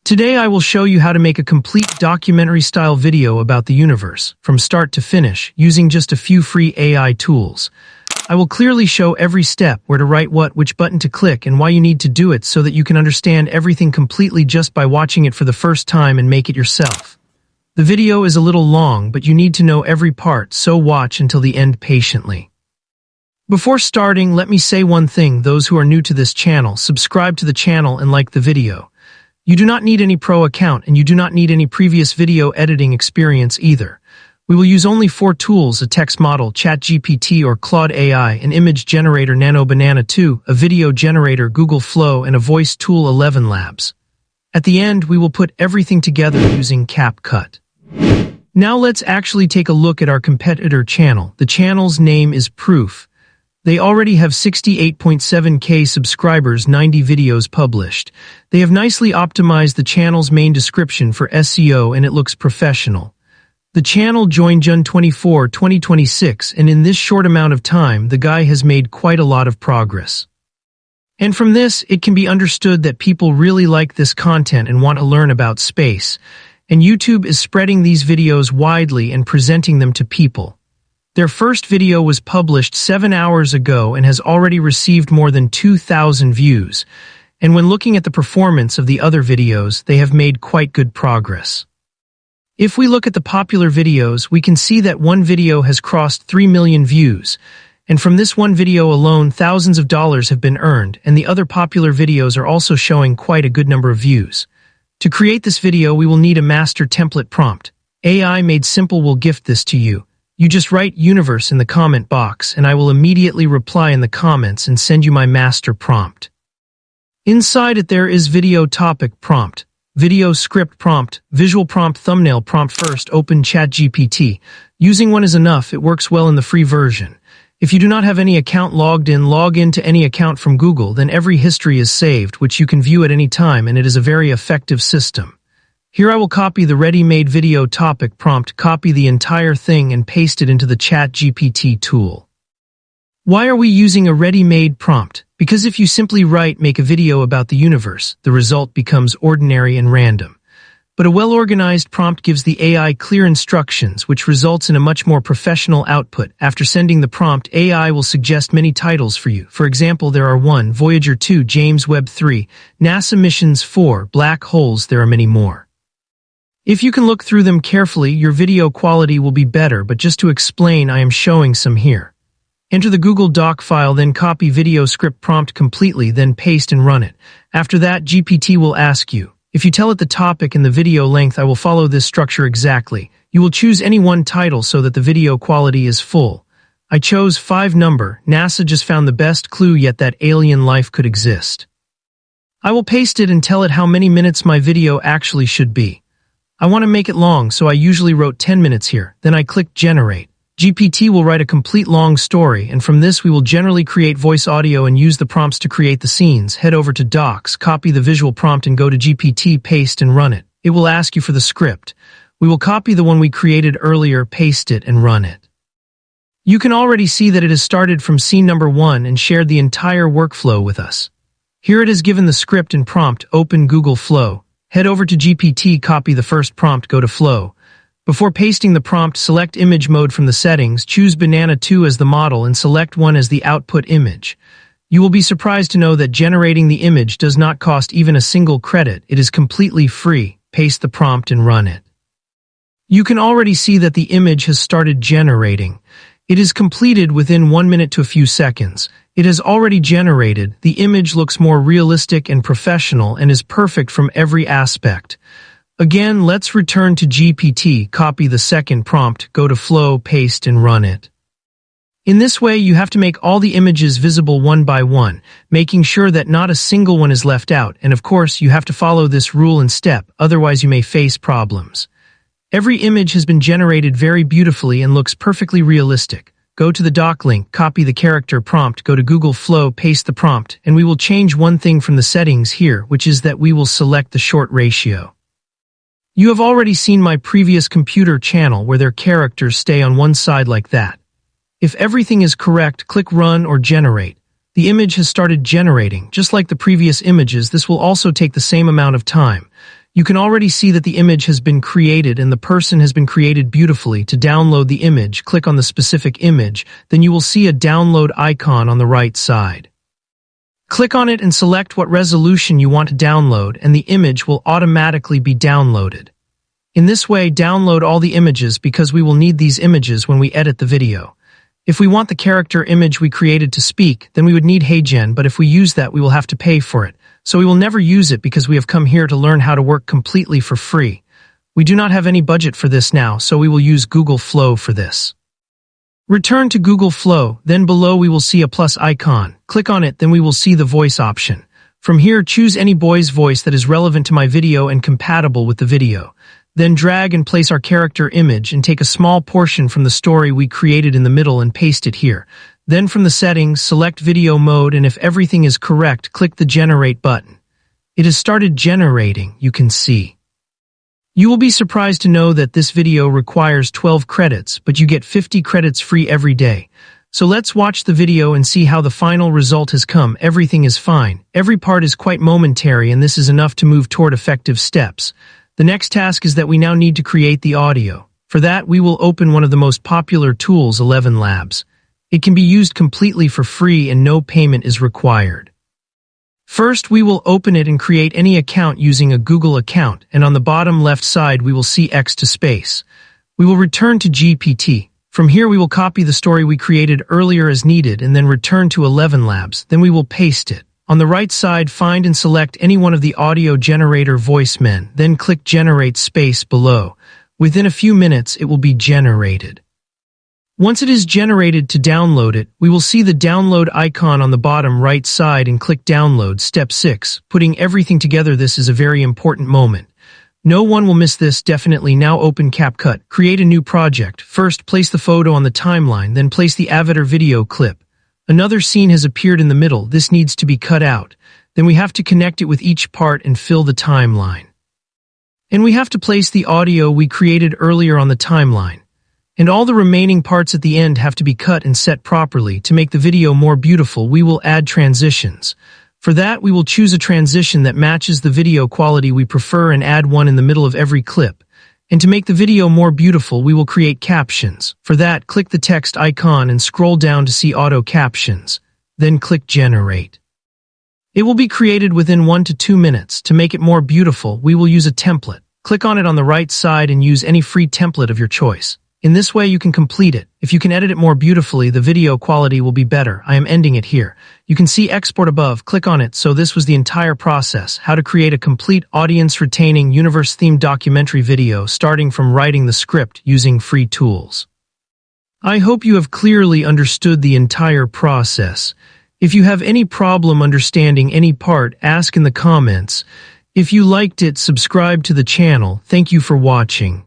Today I will show you how to make a complete documentary-style video about the universe, from start to finish, using just a few free AI tools. I will clearly show every step, where to write what, which button to click, and why you need to do it so that you can understand everything completely just by watching it for the first time and make it yourself. The video is a little long, but you need to know every part, so watch until the end patiently. Before starting, let me say one thing: those who are new to this channel, subscribe to the channel and like the video. You do not need any pro account, and you do not need any previous video editing experience either. We will use only 4 tools: a text model, ChatGPT or Claude AI, an image generator Nano Banana 2, a video generator Google Flow, and a voice tool 11 Labs. At the end, we will put everything together using CapCut. Now let's actually take a look at our competitor channel. The channel's name is Proof. They already have 68.7K subscribers, 90 videos published. They have nicely optimized the channel's main description for SEO, and it looks professional. The channel joined June 24, 2026, and in this short amount of time, the guy has made quite a lot of progress. And from this, it can be understood that people really like this content and want to learn about space. And YouTube is spreading these videos widely and presenting them to people. Their first video was published 7 hours ago and has already received more than 2,000 views. And when looking at the performance of the other videos, they have made quite good progress. If we look at the popular videos, we can see that one video has crossed 3 million views. And from this one video alone, thousands of dollars have been earned, and the other popular videos are also showing quite a good number of views. To create this video, we will need a master template prompt. AI Made Simple will gift this to you. You just write universe in the comment box, and I will immediately reply in the comments and send you my master prompt. Inside it there is video topic prompt, video script prompt, visual prompt, thumbnail prompt. First, open ChatGPT. Using one is enough. It works well in the free version. If you do not have any account logged in, log into any account from Google, then every history is saved, which you can view at any time, and it is a very effective system. Here I will copy the ready-made video topic prompt, copy the entire thing and paste it into the ChatGPT tool. Why are we using a ready-made prompt? Because if you simply write, make a video about the universe, the result becomes ordinary and random. But a well-organized prompt gives the AI clear instructions, which results in a much more professional output. After sending the prompt, AI will suggest many titles for you. For example, there are 1, Voyager 2, James Webb 3, NASA Missions 4, Black Holes. There are many more. If you can look through them carefully, your video quality will be better, but just to explain, I am showing some here. Enter the Google Doc file, then copy video script prompt completely, then paste and run it. After that, GPT will ask you. If you tell it the topic and the video length, I will follow this structure exactly. You will choose any one title so that the video quality is full. I chose 5 number. NASA just found the best clue yet that alien life could exist. I will paste it and tell it how many minutes my video actually should be. I want to make it long, so I usually wrote 10 minutes here. Then I click Generate. GPT will write a complete long story, and from this we will generally create voice audio and use the prompts to create the scenes. Head over to Docs, copy the visual prompt and go to GPT, paste and run it. It will ask you for the script. We will copy the one we created earlier, paste it and run it. You can already see that it has started from scene number 1 and shared the entire workflow with us. Here it has given the script and prompt. Open Google Flow. Head over to GPT, copy the first prompt, go to Flow. Before pasting the prompt, select image mode from the settings, choose Banana 2 as the model and select 1 as the output image. You will be surprised to know that generating the image does not cost even a single credit. It is completely free. Paste the prompt and run it. You can already see that the image has started generating. It is completed within 1 minute to a few seconds. It has already generated. The image looks more realistic and professional and is perfect from every aspect. Again, let's return to GPT, copy the second prompt, go to Flow, paste and run it. In this way, you have to make all the images visible one by one, making sure that not a single one is left out, and of course, you have to follow this rule and step, otherwise you may face problems. Every image has been generated very beautifully and looks perfectly realistic. Go to the doc link, copy the character prompt, go to Google Flow, paste the prompt, and we will change one thing from the settings here, which is that we will select the short ratio. You have already seen my previous computer channel where their characters stay on one side like that. If everything is correct, click Run or Generate. The image has started generating. Just like the previous images, this will also take the same amount of time. You can already see that the image has been created and the person has been created beautifully. To download the image, click on the specific image, then you will see a download icon on the right side. Click on it and select what resolution you want to download, and the image will automatically be downloaded. In this way, download all the images because we will need these images when we edit the video. If we want the character image we created to speak, then we would need HeyGen, but if we use that, we will have to pay for it. So we will never use it because we have come here to learn how to work completely for free. We do not have any budget for this now, so we will use Google Flow for this. Return to Google Flow, then below we will see a plus icon. Click on it, then we will see the voice option. From here, choose any boy's voice that is relevant to my video and compatible with the video. Then drag and place our character image and take a small portion from the story we created in the middle and paste it here. Then from the settings, select video mode, and if everything is correct, click the generate button. It has started generating, you can see. You will be surprised to know that this video requires 12 credits, but you get 50 credits free every day. So let's watch the video and see how the final result has come. Everything is fine. Every part is quite momentary, and this is enough to move toward effective steps. The next task is that we now need to create the audio. For that, we will open one of the most popular tools, 11 Labs. It can be used completely for free and no payment is required. First, we will open it and create any account using a Google account, and on the bottom left side we will see X to space. We will return to GPT. From here we will copy the story we created earlier as needed and then return to 11 Labs, then we will paste it. On the right side, find and select any one of the audio generator voice men, then click Generate space below. Within a few minutes, it will be generated. Once it is generated, to download it, we will see the download icon on the bottom right side and click Download. Step 6. Putting everything together. This is a very important moment. No one will miss this. Definitely. Now open CapCut. Create a new project. First, place the photo on the timeline, then place the avatar video clip. Another scene has appeared in the middle. This needs to be cut out. Then we have to connect it with each part and fill the timeline. And we have to place the audio we created earlier on the timeline. And all the remaining parts at the end have to be cut and set properly. To make the video more beautiful, we will add transitions. For that, we will choose a transition that matches the video quality we prefer and add one in the middle of every clip. And to make the video more beautiful, we will create captions. For that, click the text icon and scroll down to see auto captions. Then click Generate. It will be created within 1 to 2 minutes. To make it more beautiful, we will use a template. Click on it on the right side and use any free template of your choice. In this way, you can complete it. If you can edit it more beautifully, the video quality will be better. I am ending it here. You can see export above. Click on it. So this was the entire process, how to create a complete audience-retaining, universe-themed documentary video, starting from writing the script using free tools. I hope you have clearly understood the entire process. If you have any problem understanding any part, ask in the comments. If you liked it, subscribe to the channel. Thank you for watching.